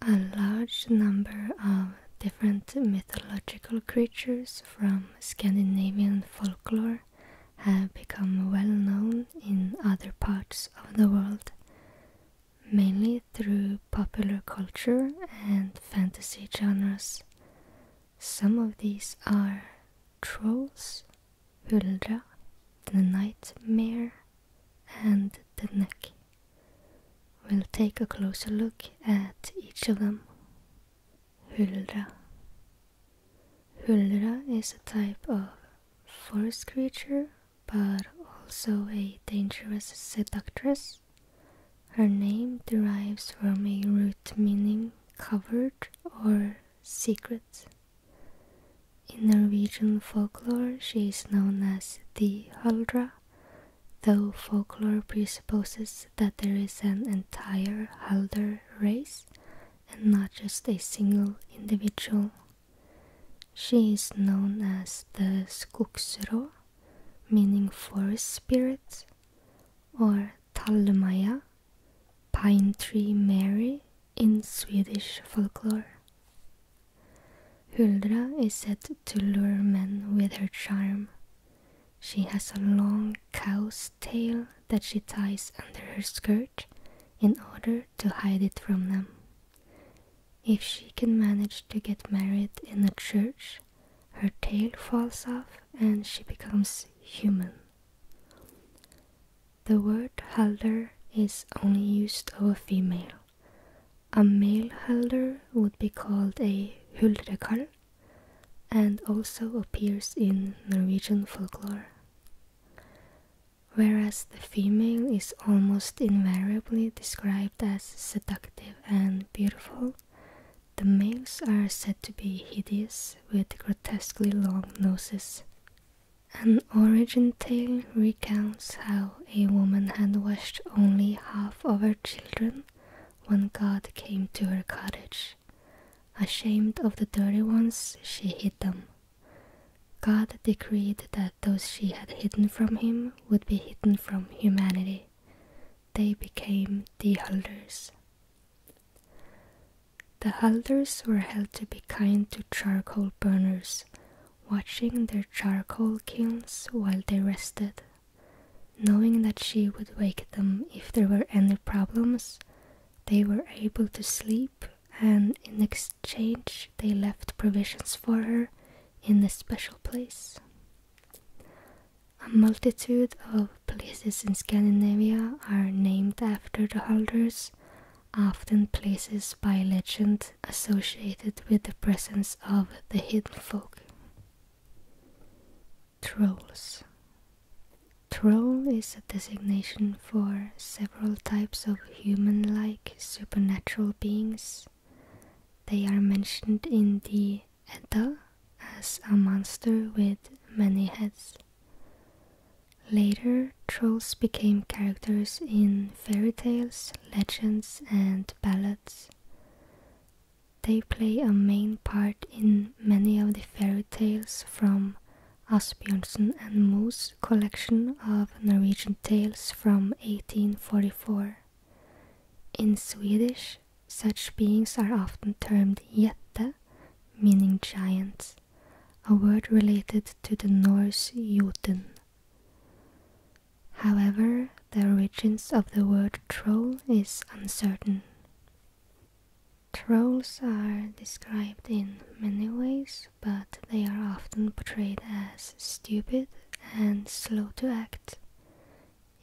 A large number of different mythological creatures from Scandinavian folklore have become well known in other parts of the world, mainly through popular culture and fantasy genres. Some of these are trolls, Huldra, the Nattmara, and the Nøkken. We'll take a closer look at each of them. Huldra. Huldra is a type of forest creature, but also a dangerous seductress. Her name derives from a root meaning covered or secret. In Norwegian folklore, she is known as the Huldra, though folklore presupposes that there is an entire Huldra race and not just a single individual. She is known as the Skogsrå, meaning forest spirit, or Tallemaya, pine tree Mary in Swedish folklore. Huldra is said to lure men with her charm. She has a long cow's tail that she ties under her skirt in order to hide it from them. If she can manage to get married in a church, her tail falls off and she becomes human. The word Huldr is only used of a female. A male Huldr would be called a Huldrekall, and also appears in Norwegian folklore. Whereas the female is almost invariably described as seductive and beautiful, the males are said to be hideous with grotesquely long noses. An origin tale recounts how a woman had washed only half of her children when God came to her cottage. Ashamed of the dirty ones, she hid them. God decreed that those she had hidden from him would be hidden from humanity. They became the Huldrs. The Huldrs were held to be kind to charcoal burners, watching their charcoal kilns while they rested. Knowing that she would wake them if there were any problems, they were able to sleep, and in exchange they left provisions for her in a special place. A multitude of places in Scandinavia are named after the Huldrs, often places by legend associated with the presence of the hidden folk. Trolls. Troll is a designation for several types of human-like supernatural beings. They are mentioned in the Edda as a monster with many heads. Later, trolls became characters in fairy tales, legends, and ballads. They play a main part in many of the fairy tales from Asbjørnsen and Moe's collection of Norwegian tales from 1844. In Swedish, such beings are often termed jätte, meaning giant, a word related to the Norse Jotun. However, the origins of the word troll is uncertain. Trolls are described in many ways, but they are often portrayed as stupid and slow to act.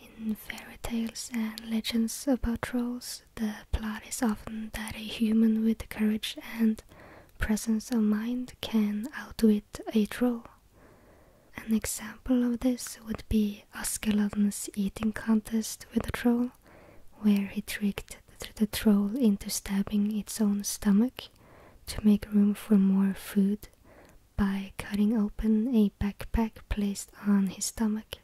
In fairy tales and legends about trolls, the plot is often that a human with courage and presence of mind can outwit a troll. An example of this would be Askeladden's eating contest with a troll, where he tricked the troll into stabbing its own stomach to make room for more food by cutting open a backpack placed on his stomach.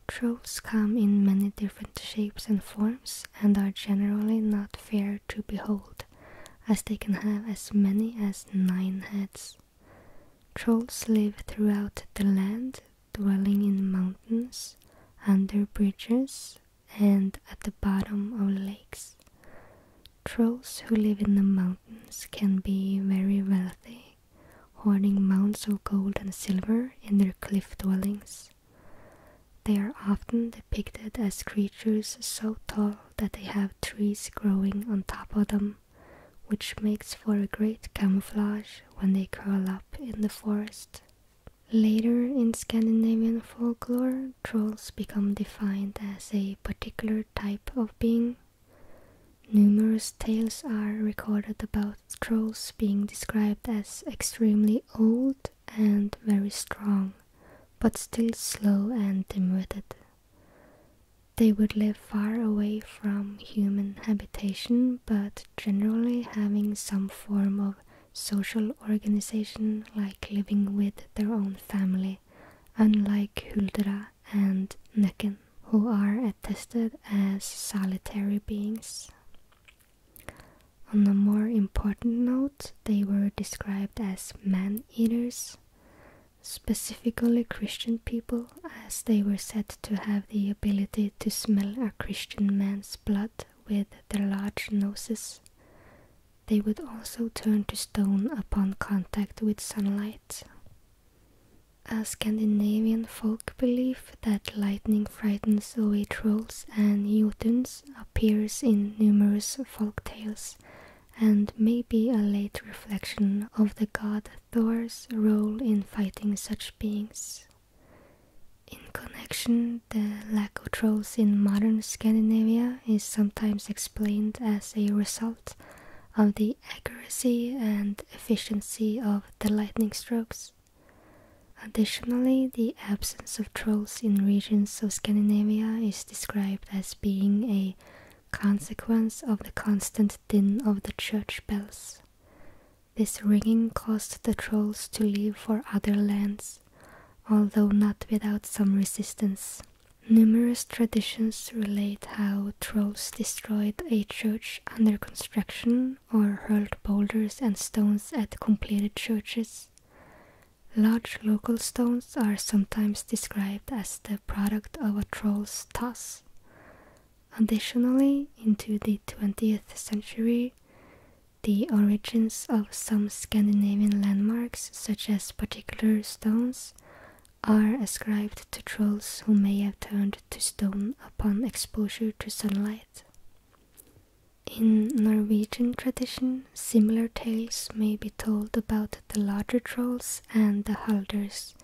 Trolls come in many different shapes and forms and are generally not fair to behold, as they can have as many as 9 heads. Trolls live throughout the land, dwelling in mountains, under bridges, and at the bottom of lakes. trolls who live in the mountains can be very wealthy, hoarding mounds of gold and silver in their cliff dwellings. They are often depicted as creatures so tall that they have trees growing on top of them, which makes for a great camouflage when they curl up in the forest. Later in Scandinavian folklore, trolls become defined as a particular type of being. Numerous tales are recorded about trolls being described as extremely old and very strong, but still slow and dim-witted. They would live far away from human habitation, but generally having some form of social organization, like living with their own family, unlike Huldra and Nøkken, who are attested as solitary beings. On a more important note, they were described as man-eaters, specifically Christian people, as they were said to have the ability to smell a Christian man's blood with their large noses. They would also turn to stone upon contact with sunlight. A Scandinavian folk belief that lightning frightens away trolls and jotuns appears in numerous folk tales, and may be a late reflection of the god Thor's role in fighting such beings. In connection, the lack of trolls in modern Scandinavia is sometimes explained as a result of the accuracy and efficiency of the lightning strokes. Additionally, the absence of trolls in regions of Scandinavia is described as being a consequence of the constant din of the church bells. This ringing caused the trolls to leave for other lands, although not without some resistance. Numerous traditions relate how trolls destroyed a church under construction or hurled boulders and stones at completed churches. Large local stones are sometimes described as the product of a troll's toss. Additionally, into the 20th century, the origins of some Scandinavian landmarks, such as particular stones, are ascribed to trolls who may have turned to stone upon exposure to sunlight. In Norwegian tradition, similar tales may be told about the larger trolls and the Huldras,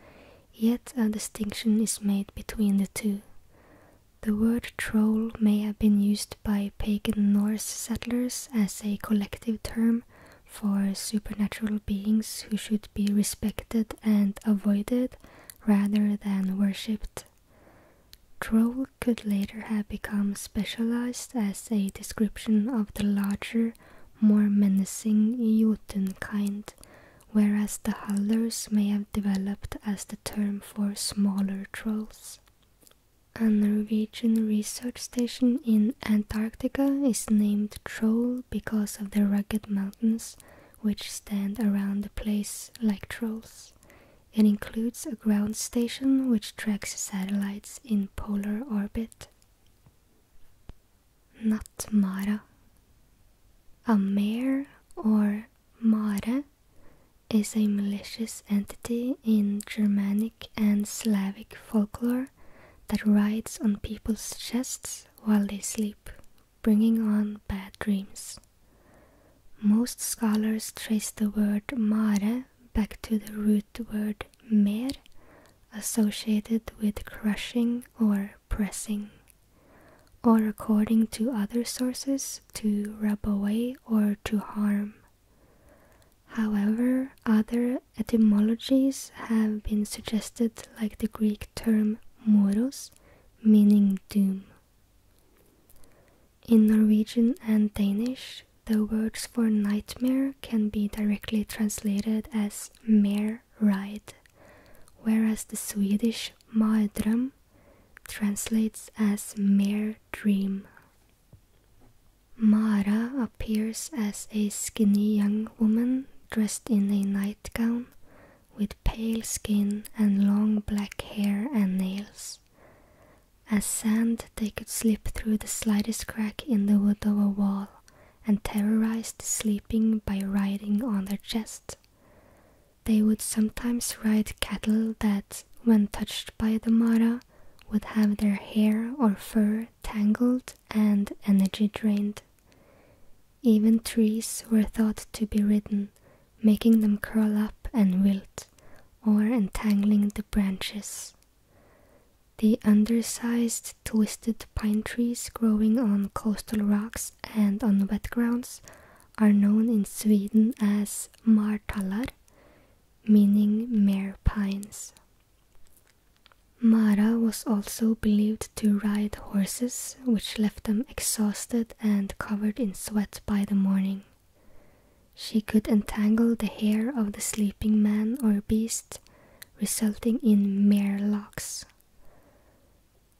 yet a distinction is made between the two. The word troll may have been used by pagan Norse settlers as a collective term for supernatural beings who should be respected and avoided rather than worshipped. Troll could later have become specialized as a description of the larger, more menacing Jotun kind, whereas the Hulders may have developed as the term for smaller trolls. A Norwegian research station in Antarctica is named Troll because of the rugged mountains which stand around the place like trolls. It includes a ground station which tracks satellites in polar orbit. Nattmara. A mare or mare is a malicious entity in Germanic and Slavic folklore that rides on people's chests while they sleep, bringing on bad dreams. Most scholars trace the word mare back to the root word mer, associated with crushing or pressing, or according to other sources, to rub away or to harm. However, other etymologies have been suggested, like the Greek term moros, meaning doom. In Norwegian and Danish, the words for nightmare can be directly translated as mare ride, whereas the Swedish mardröm translates as mare dream. Mara appears as a skinny young woman dressed in a nightgown with pale skin and long black hair and nails. As sand, they could slip through the slightest crack in the wood of a wall and terrorized the sleeping by riding on their chest. They would sometimes ride cattle that, when touched by the Mara, would have their hair or fur tangled and energy drained. Even trees were thought to be ridden, making them curl up and wilt, or entangling the branches. The undersized, twisted pine trees growing on coastal rocks and on wet grounds are known in Sweden as martallar, meaning mare pines. Mara was also believed to ride horses, which left them exhausted and covered in sweat by the morning. She could entangle the hair of the sleeping man or beast, resulting in mare locks.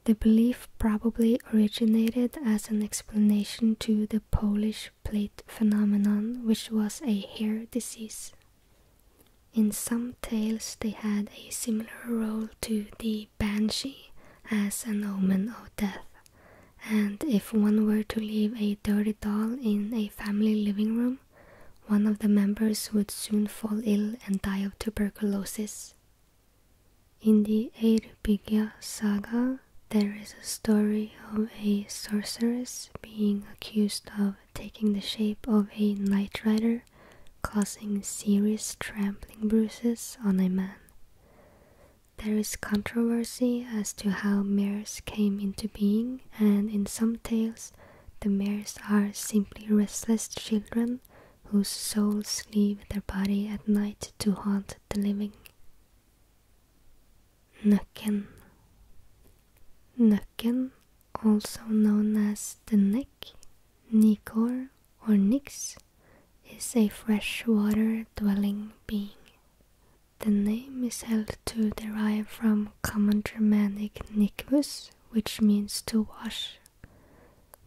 The belief probably originated as an explanation to the Polish plate phenomenon, which was a hair disease. In some tales they had a similar role to the banshee as an omen of death, and if one were to leave a dirty doll in a family living room, one of the members would soon fall ill and die of tuberculosis. In the Eyrbyggja saga, there is a story of a sorceress being accused of taking the shape of a night rider, causing serious trampling bruises on a man. There is controversy as to how mares came into being, and in some tales the mares are simply restless children whose souls leave their body at night to haunt the living. Nøkken. Nøkken, also known as the Neck, Nikor, or Nix, is a freshwater dwelling being. The name is held to derive from Common Germanic nikvus, which means to wash.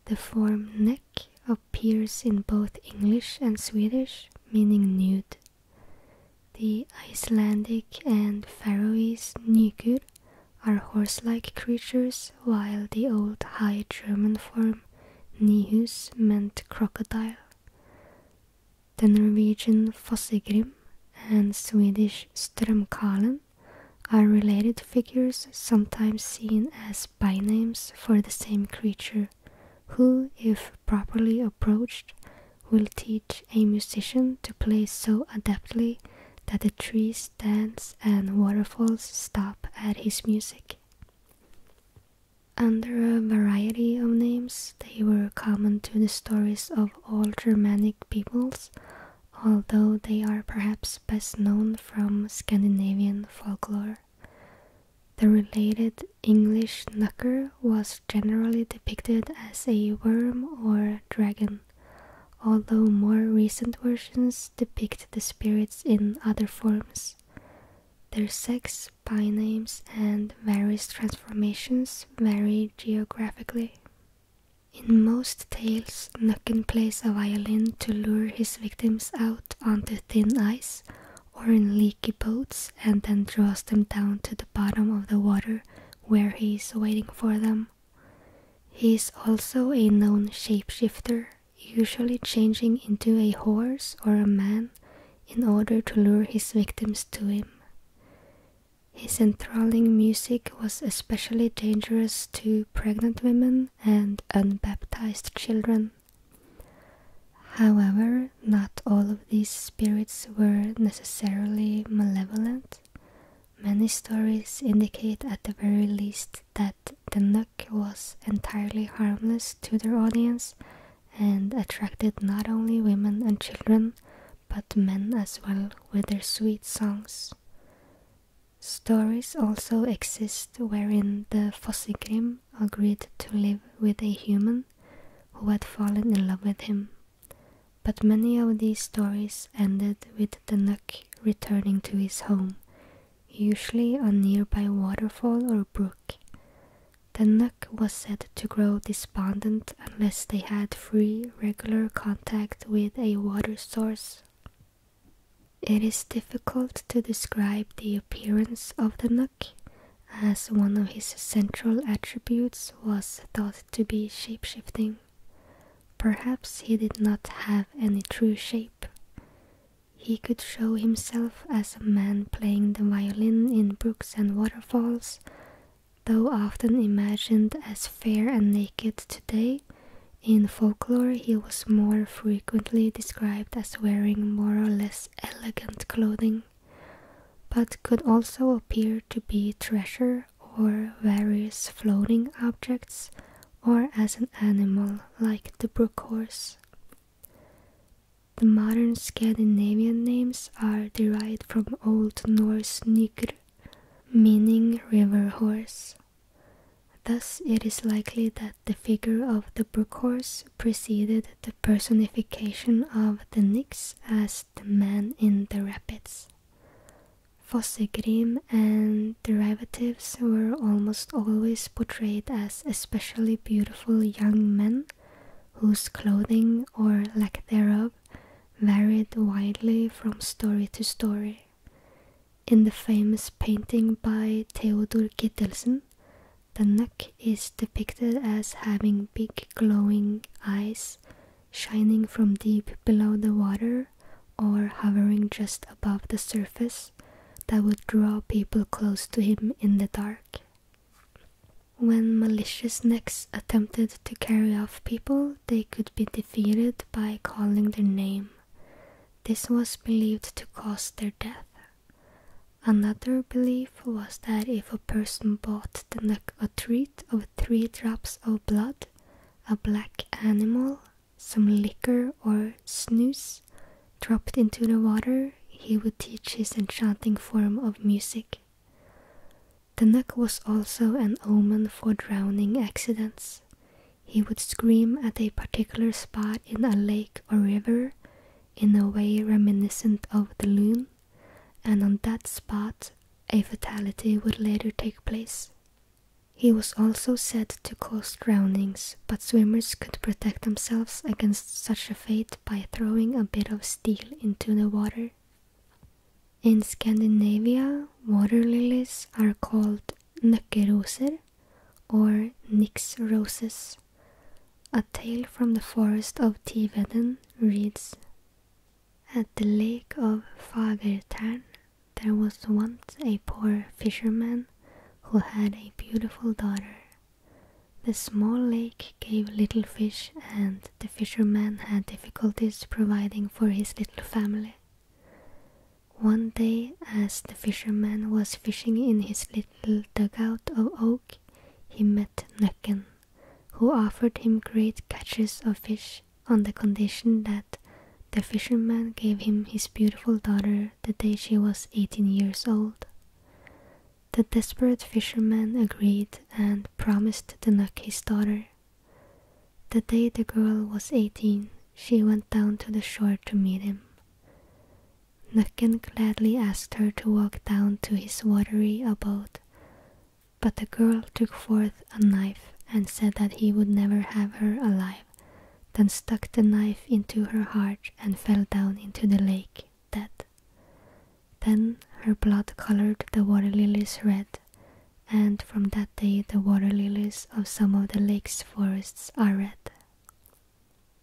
The form neck appears in both English and Swedish, meaning nude. The Icelandic and Faroese nykur are horse-like creatures, while the old High German form nihus meant crocodile. The Norwegian Fossegrim and Swedish Strömkalen are related figures, sometimes seen as bynames for the same creature, who, if properly approached, will teach a musician to play so adeptly that the trees dance and waterfalls stop at his music. Under a variety of names, they were common to the stories of all Germanic peoples, although they are perhaps best known from Scandinavian folklore. The related English Nøkker was generally depicted as a worm or dragon, although more recent versions depict the spirits in other forms. Their sex, bynames, and various transformations vary geographically. In most tales, Nøkken plays a violin to lure his victims out onto thin ice or in leaky boats and then draws them down to the bottom of the water where he is waiting for them. He is also a known shapeshifter, usually changing into a horse or a man in order to lure his victims to him. His enthralling music was especially dangerous to pregnant women and unbaptized children. However, not all of these spirits were necessarily malevolent. Many stories indicate at the very least that the Nøkk was entirely harmless to their audience and attracted not only women and children, but men as well with their sweet songs. Stories also exist wherein the Fossegrim agreed to live with a human who had fallen in love with him, but many of these stories ended with the Nøkk returning to his home, usually a nearby waterfall or brook. The Nøkk was said to grow despondent unless they had free, regular contact with a water source. It is difficult to describe the appearance of the Nøkk, as one of his central attributes was thought to be shapeshifting. perhaps he did not have any true shape. He could show himself as a man playing the violin in brooks and waterfalls, though often imagined as fair and naked today. In folklore, he was more frequently described as wearing more or less elegant clothing, but could also appear to be treasure or various floating objects, or as an animal like the brook horse. The modern Scandinavian names are derived from Old Norse Nøkker, meaning river horse. Thus it is likely that the figure of the brook horse preceded the personification of the Nix as the man in the rapids. Fossegrim and derivatives were almost always portrayed as especially beautiful young men whose clothing, or lack thereof, varied widely from story to story. In the famous painting by Theodor Kittelsen, the Nøkk is depicted as having big glowing eyes shining from deep below the water or hovering just above the surface that would draw people close to him in the dark. When malicious Necks attempted to carry off people, they could be defeated by calling their name. This was believed to cause their death. Another belief was that if a person bought the Nøkk a treat of 3 drops of blood, a black animal, some liquor or snus dropped into the water, he would teach his enchanting form of music. The Nøkk was also an omen for drowning accidents. He would scream at a particular spot in a lake or river, in a way reminiscent of the loon, and on that spot a fatality would later take place. He was also said to cause drownings, but swimmers could protect themselves against such a fate by throwing a bit of steel into the water. In Scandinavia, water lilies are called nøkkeroser or Nix roses. A tale from the forest of Tiveden reads, "At the lake of Fagertern there was once a poor fisherman who had a beautiful daughter. The small lake gave little fish, and the fisherman had difficulties providing for his little family. One day, as the fisherman was fishing in his little dugout of oak, he met Nøkken, who offered him great catches of fish on the condition that the fisherman gave him his beautiful daughter the day she was 18 years old. The desperate fisherman agreed and promised the Nøkk his daughter. The day the girl was 18, she went down to the shore to meet him. Nøkken gladly asked her to walk down to his watery abode, but the girl took forth a knife and said that he would never have her alive, then stuck the knife into her heart and fell down into the lake, dead. Then her blood colored the water lilies red, and from that day the water lilies of some of the lake's forests are red."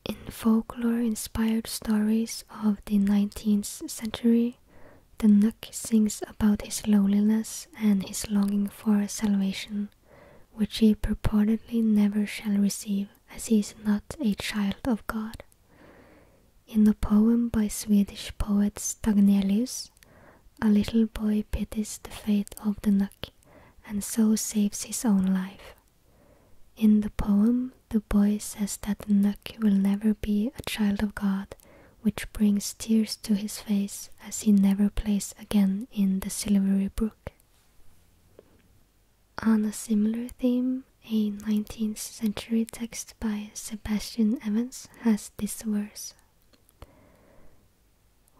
In folklore-inspired stories of the 19th century, the Nøkk sings about his loneliness and his longing for salvation, which he purportedly never shall receive, as he is not a child of God. In a poem by Swedish poet Stagnelius, a little boy pities the fate of the Nøkk, and so saves his own life. In the poem, the boy says that the Nøkk will never be a child of God, which brings tears to his face as he never plays again in the silvery brook. On a similar theme, a 19th century text by Sebastian Evans has this verse: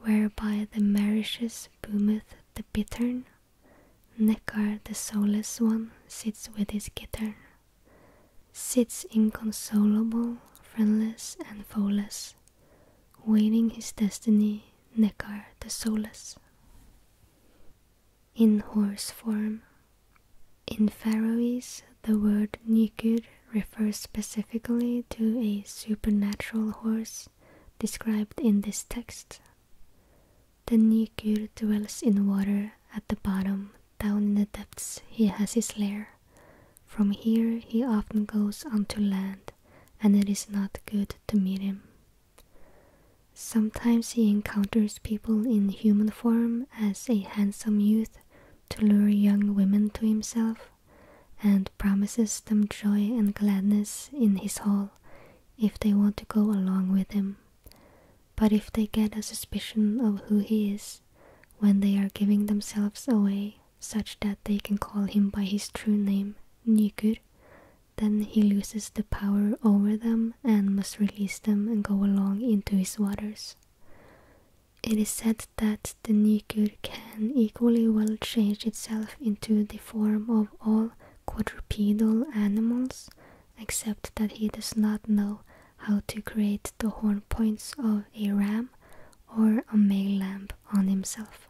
"Whereby the marishes boometh the bittern, Nekkar the soulless one sits with his gittern. Sits inconsolable, friendless and foeless, waiting his destiny, Nekkar the soulless." In horse form. In Faroese, the word nykur refers specifically to a supernatural horse described in this text. The Nøkken dwells in water at the bottom. Down in the depths he has his lair. From here he often goes onto land, and it is not good to meet him. Sometimes he encounters people in human form as a handsome youth to lure young women to himself, and promises them joy and gladness in his hall if they want to go along with him. But if they get a suspicion of who he is when they are giving themselves away, such that they can call him by his true name, Nøkken, then he loses the power over them and must release them and go along into his waters. It is said that the Nøkken can equally well change itself into the form of all quadrupedal animals, except that he does not know how to create the horn points of a ram or a male lamb on himself.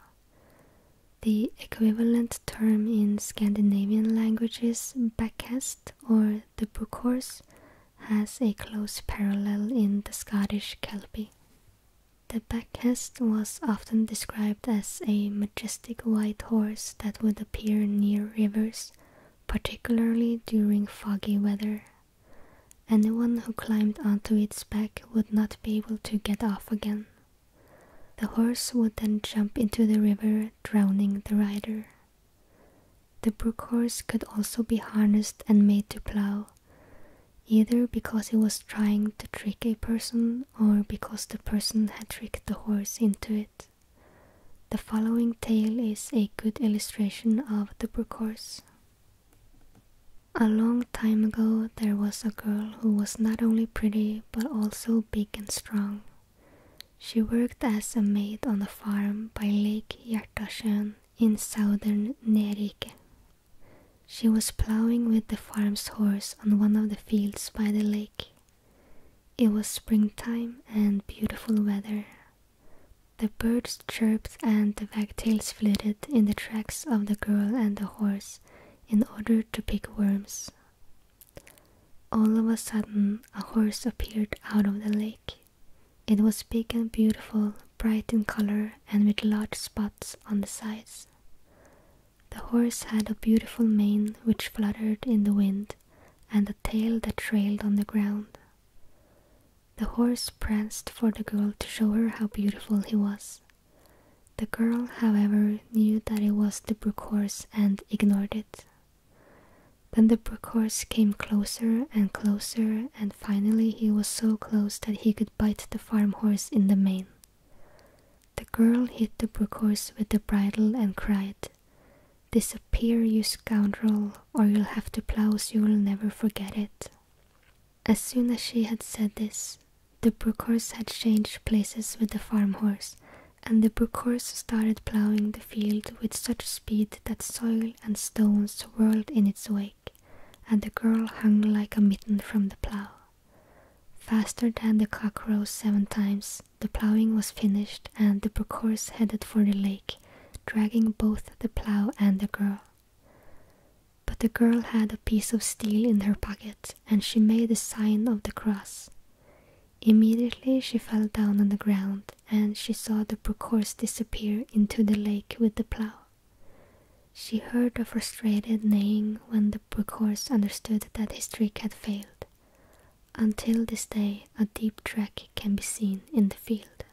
The equivalent term in Scandinavian languages, backcast or the brook horse, has a close parallel in the Scottish Kelpie. The backcast was often described as a majestic white horse that would appear near rivers, particularly during foggy weather. Anyone who climbed onto its back would not be able to get off again. The horse would then jump into the river, drowning the rider. The brook horse could also be harnessed and made to plow, either because it was trying to trick a person or because the person had tricked the horse into it. The following tale is a good illustration of the brook horse. A long time ago there was a girl who was not only pretty but also big and strong. She worked as a maid on a farm by Lake Hjertasjøen in southern Nordic. She was plowing with the farm's horse on one of the fields by the lake. It was springtime and beautiful weather. The birds chirped and the wagtails flitted in the tracks of the girl and the horse in order to pick worms. All of a sudden, a horse appeared out of the lake. It was big and beautiful, bright in color and with large spots on the sides. The horse had a beautiful mane which fluttered in the wind and a tail that trailed on the ground. The horse pranced for the girl to show her how beautiful he was. The girl, however, knew that it was the brook horse and ignored it. Then the brook horse came closer and closer, and finally he was so close that he could bite the farm horse in the mane. The girl hit the brook horse with the bridle and cried, "Disappear, you scoundrel, or you'll have to plow so you'll never forget it." As soon as she had said this, the brook horse had changed places with the farm horse, and the brook horse started plowing the field with such speed that soil and stones whirled in its wake, and the girl hung like a mitten from the plow. Faster than the cock crows 7 times, the plowing was finished, and the brook horse headed for the lake, dragging both the plow and the girl. But the girl had a piece of steel in her pocket, and she made the sign of the cross. Immediately she fell down on the ground, and she saw the brook horse disappear into the lake with the plow. She heard a frustrated neighing when the brook horse understood that his trick had failed. Until this day, a deep track can be seen in the field.